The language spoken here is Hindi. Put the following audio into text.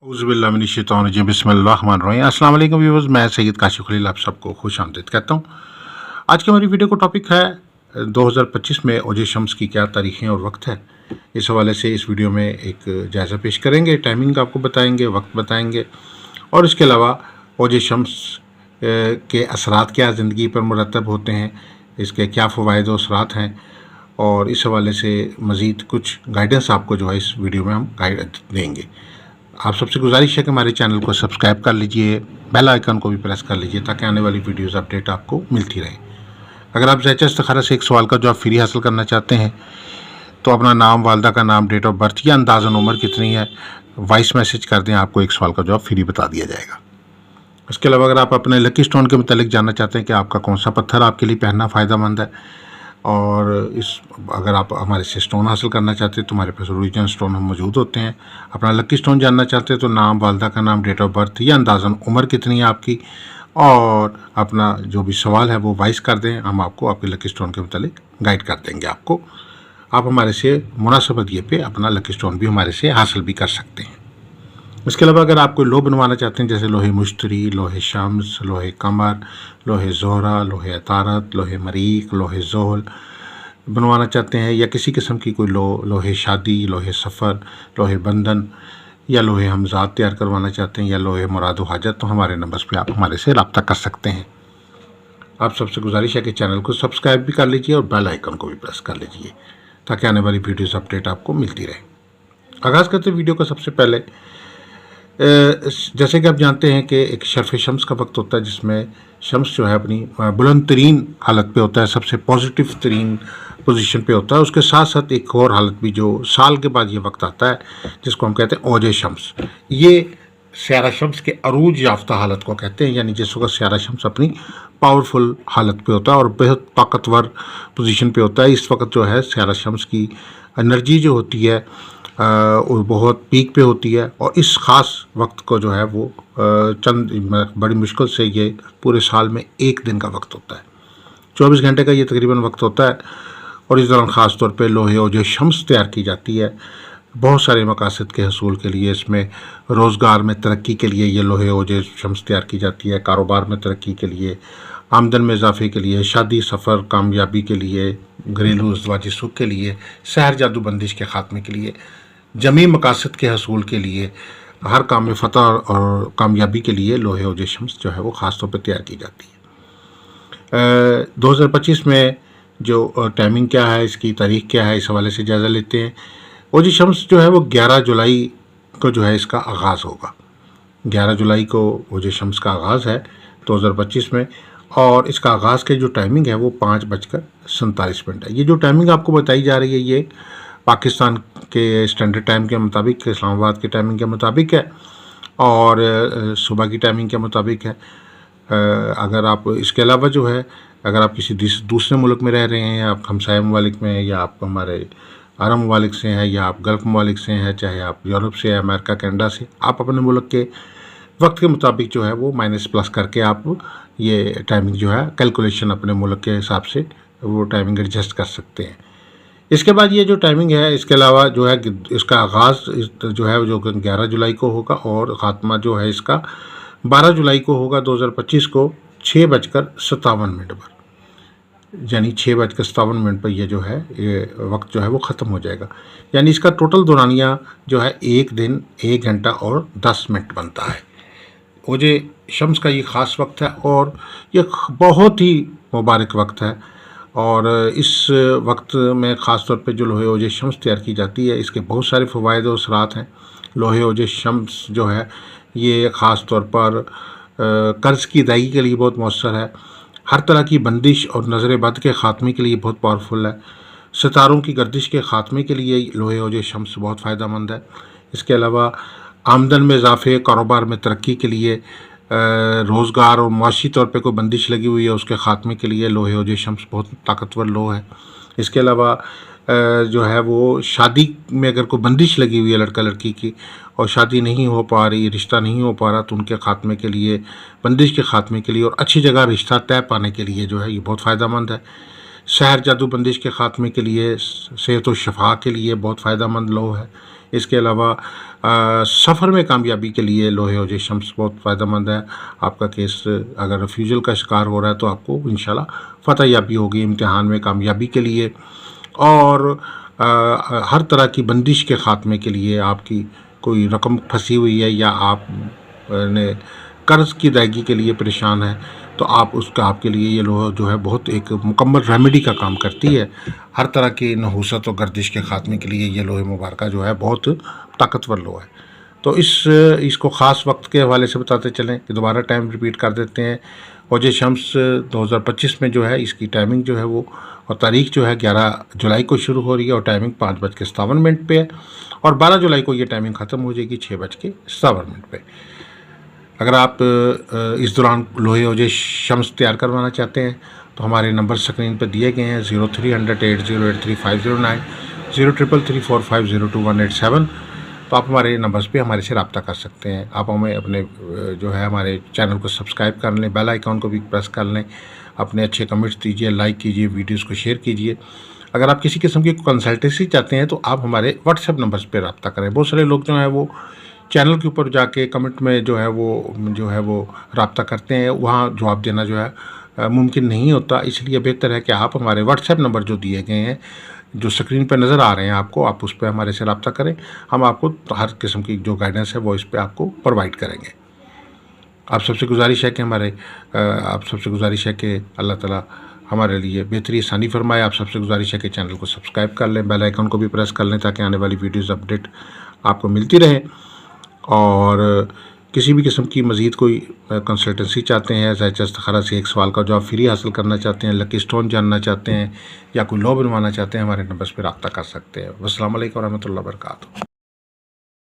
औज़ुबिल्लाहिमिनश्शैतानिर्रजीम बिस्मिल्लाहिर्रहमानिर्रहीम। अस्सलाम वालेकुम व्यूअर्स, मैं सैयद काशिफ खलील आप सबको खुश आमदीद कहता हूँ। आज की हमारी वीडियो का टॉपिक है 2025 में ओजे शम्स की क्या तारीखें और वक्त है। इस हवाले से इस वीडियो में एक जायज़ा पेश करेंगे, टाइमिंग आपको बताएंगे, वक्त बताएंगे और इसके अलावा ओजे शम्स के असरात क्या ज़िंदगी पर मुरतब होते हैं, इसके क्या फ़वाइद और असरात हैं और इस हवाले से मज़ीद कुछ गाइडेंस आपको जो है इस वीडियो में हम गाइड देंगे। आप सबसे गुजारिश है कि हमारे चैनल को सब्सक्राइब कर लीजिए, बेल आइकन को भी प्रेस कर लीजिए ताकि आने वाली वीडियोस अपडेट आपको मिलती रहे। अगर आप ज़ैचा इस्तिखारा से एक सवाल का जवाब फ्री हासिल करना चाहते हैं तो अपना नाम, वालदा का नाम, डेट ऑफ बर्थ या अंदाज़न उम्र कितनी है वॉइस मैसेज कर दें, आपको एक सवाल का जवाब फ्री बता दिया जाएगा। इसके अलावा अगर आप अपने लकी स्टोन के मुतालिक जानना चाहते हैं कि आपका कौन सा पत्थर आपके लिए पहनना फ़ायदेमंद है और अगर आप हमारे से स्टोन हासिल करना चाहते हैं तो हमारे पास ओरिजिनल स्टोन हम मौजूद होते हैं। अपना लकी स्टोन जानना चाहते हैं तो नाम, वालदा का नाम, डेट ऑफ बर्थ या अंदाज़न उम्र कितनी है आपकी और अपना जो भी सवाल है वो वॉइस कर दें, हम आपको आपके लकी स्टोन के मुतालिक गाइड कर देंगे। आप हमारे से मुनासिब हदिये पे अपना लकी स्टोन भी हमारे से हासिल भी कर सकते हैं। इसके अलावा अगर आप कोई लो बनवाना चाहते हैं जैसे लोहे मुश्तरी, लोहे शम्स, लोहे कमर, लोहे ज़ोहरा, लोहे अतारत, लोहे मरीक, लोहे ज़ोहल बनवाना चाहते हैं या किसी किस्म की कोई लोहे शादी, लोहे सफ़र, लोहे बंधन या लोहे हमजाद तैयार करवाना चाहते हैं या लोहे मुराद हाजत तो हमारे नंबर्स पे आप हमारे से रब्ता कर सकते हैं। आप सबसे गुजारिश है कि चैनल को सब्सक्राइब भी कर लीजिए और बेल आइकन को भी प्रेस कर लीजिए ताकि आने वाली वीडियोस अपडेट आपको मिलती रहे। आगाज़ करते वीडियो का सबसे पहले जैसे कि आप जानते हैं कि एक शर्फ़ शम्स का वक्त होता है जिसमें शम्स जो है अपनी बुलंद तरीन हालत पे होता है, सबसे पॉजिटिव तरीन पोजीशन पे होता है। उसके साथ साथ एक और हालत भी जो साल के बाद ये वक्त आता है जिसको हम कहते हैं ओजे शम्स। ये स्यारा शम्स के अरूज याफ्ता हालत को कहते हैं, यानी जिस वक्त स्यारा शम्स अपनी पावरफुल हालत पे होता है और बेहद ताकतवर पोजीशन पे होता है। इस वक्त जो है स्यारा शम्स की एनर्जी जो होती है वो बहुत पीक पे होती है और इस ख़ास वक्त को जो है वो चंद बड़ी मुश्किल से ये पूरे साल में एक दिन का वक्त होता है। 24 घंटे का ये तकरीबन वक्त होता है और इस दौरान ख़ास तौर पे लोहे ओजे शम्स तैयार की जाती है बहुत सारे मकासद के हसूल के लिए। इसमें रोज़गार में तरक्की के लिए ये लोहे ओजे शम्स तैयार की जाती है, कारोबार में तरक्की के लिए, आमदन में इजाफे के लिए, शादी सफ़र कामयाबी के लिए, घरेलू अज़वाजी सुख के लिए, सहर जादू बंदिश के ख़ात्मे के लिए, जमी मकासद के हसूल के लिए, हर काम में फ़तह और कामयाबी के लिए लोहे ओजे शम्स जो है वो ख़ास तौर पर तैयार की जाती है। 2025 में जो टाइमिंग क्या है, इसकी तारीख़ क्या है, इस हवाले से जायज़ा लेते हैं। ओजे शम्स जो है वो 11 जुलाई को जो है इसका आगाज़ होगा। 11 जुलाई को ओजे शम्स का आगाज़ है 2025 में और इसका आगाज़ की जो टाइमिंग है वो 5:47 है। ये जो टाइमिंग आपको बताई जा रही है ये पाकिस्तान के स्टैंडर्ड टाइम के मुताबिक, इस्लामाबाद के टाइमिंग के मुताबिक है और सुबह की टाइमिंग के मुताबिक है। अगर आप इसके अलावा जो है अगर आप किसी दूसरे मुल्क में रह रहे हैं, आप हमसाया ममालिक में या आप हमारे अरब ममालिक से हैं या आप गल्फ़ ममालिक से हैं, चाहे आप यूरोप से, अमेरिका, कनाडा से, आप अपने मुल्क के वक्त के मुताबिक जो है वो माइनस प्लस करके आप ये टाइमिंग जो है कैलकुलेशन अपने मुल्क के हिसाब से वो टाइमिंग एडजस्ट कर सकते हैं। इसके बाद ये जो टाइमिंग है इसके अलावा जो है इसका आगाज़ जो है जो 11 जुलाई को होगा और ख़ात्मा जो है इसका 12 जुलाई को होगा 2025 को 6:57 पर, यानी 6:57 पर ये जो है ये वक्त जो है वो ख़त्म हो जाएगा। यानी इसका टोटल दौरानिया जो है 1 दिन 1 घंटा और 10 मिनट बनता है। ओजे शम्स का ये ख़ास वक्त है और ये बहुत ही मुबारक वक्त है और इस वक्त में ख़ास तौर पे जो लोहे ओजे शम्स तैयार की जाती है इसके बहुत सारे फ़वाइद और असरात हैं। लोहे ओजे शम्स जो है ये ख़ास तौर पर कर्ज़ की अदायगी के लिए बहुत मौसर है, हर तरह की बंदिश और नज़र बद के ख़ात्मे के लिए बहुत पावरफुल है, सितारों की गर्दिश के ख़ात्मे के लिए लोहे ओजे शम्स बहुत फ़ायदेमंद है। इसके अलावा आमदन में इजाफे, कारोबार में तरक्की के लिए, रोज़गार और माशी तौर पे कोई बंदिश लगी हुई है उसके ख़ात्मे के लिए लोहे ओजे शम्स बहुत ताकतवर लो है। इसके अलावा जो है वो शादी में अगर कोई बंदिश लगी हुई है लड़का लड़की की और शादी नहीं हो पा रही, रिश्ता नहीं हो पा रहा, तो उनके ख़ात्मे के लिए, बंदिश के ख़ात्मे के लिए और अच्छी जगह रिश्ता तय पाने के लिए जो है ये बहुत फ़ायदेमंद है। सहर जादू बंदिश के ख़ात्मे के लिए, सेहत व शफा के लिए बहुत फ़ायदेमंद लोह है। इसके अलावा सफ़र में कामयाबी के लिए लोहे औजे शम्स बहुत फ़ायदेमंद है। आपका केस अगर रिफ्यूज़ल का शिकार हो रहा है तो आपको इंशाल्लाह फ़तह याबी होगी इम्तिहान में कामयाबी के लिए। और हर तरह की बंदिश के ख़ात्मे के लिए, आपकी कोई रकम फंसी हुई है या आप ने कर्ज़ की अदायगी के लिए परेशान है, तो आप उसका आपके लिए ये लोहा जो है बहुत एक मुकम्मल रेमेडी का काम करती है। हर तरह की नहूसत और गर्दिश के ख़ात्मे के लिए ये लोहे मुबारक जो है बहुत ताकतवर लोहा है। तो इसको ख़ास वक्त के हवाले से बताते चलें कि दोबारा टाइम रिपीट कर देते हैं। औजे शम्स 2025 में जो है इसकी टाइमिंग जो है वो और तारीख जो है 11 जुलाई को शुरू हो रही है और टाइमिंग 5:57 पे है और 12 जुलाई को ये टाइमिंग ख़त्म हो जाएगी 6:57 पे। अगर आप इस दौरान लोहे औजे शम्स तैयार करवाना चाहते हैं तो हमारे नंबर स्क्रीन पर दिए गए हैं 0300 8083 509 03334502 तो आप हमारे नंबर्स पे हमारे से रब्ता कर सकते हैं। आप हमें अपने जो है हमारे चैनल को सब्सक्राइब कर लें, बेल आइकॉन को भी प्रेस कर लें, अपने अच्छे कमेंट्स दीजिए, लाइक कीजिए, वीडियोस को शेयर कीजिए। अगर आप किसी किस्म की कंसल्टेंसी चाहते हैं तो आप हमारे व्हाट्सएप नंबर्स पे रब्ता करें। बहुत सारे लोग जो हैं वो चैनल के ऊपर जाके कमेंट में जो है वो रब्ता करते हैं, वहाँ जवाब देना जो है मुमकिन नहीं होता। इसलिए बेहतर है कि आप हमारे व्हाट्सएप नंबर जो दिए गए हैं, जो स्क्रीन पर नज़र आ रहे हैं आपको, आप उस पर हमारे से रब्ता करें। हम आपको हर किस्म की जो गाइडेंस है वो इस पर आपको प्रोवाइड करेंगे। आप सबसे गुजारिश है कि अल्लाह ताला हमारे लिए बेहतरी आसानी फरमाए। आप सबसे गुजारिश है कि चैनल को सब्सक्राइब कर लें, बेल आइकन को भी प्रेस कर लें ताकि आने वाली वीडियोज़ अपडेट आपको मिलती रहे। और किसी भी किस्म की मज़ीद कोई कंसल्टेंसी चाहते हैं, ज़ायचा इस्तिखारा से एक सवाल का जवाब फ्री हासिल करना चाहते हैं, लकी स्टोन जानना चाहते हैं या कोई लॉ बनवाना चाहते हैं, हमारे नंबर्स पर रब्ता कर सकते हैं। अस्सलाम वालेकुम व रहमतुल्लाहि व बरकातहू।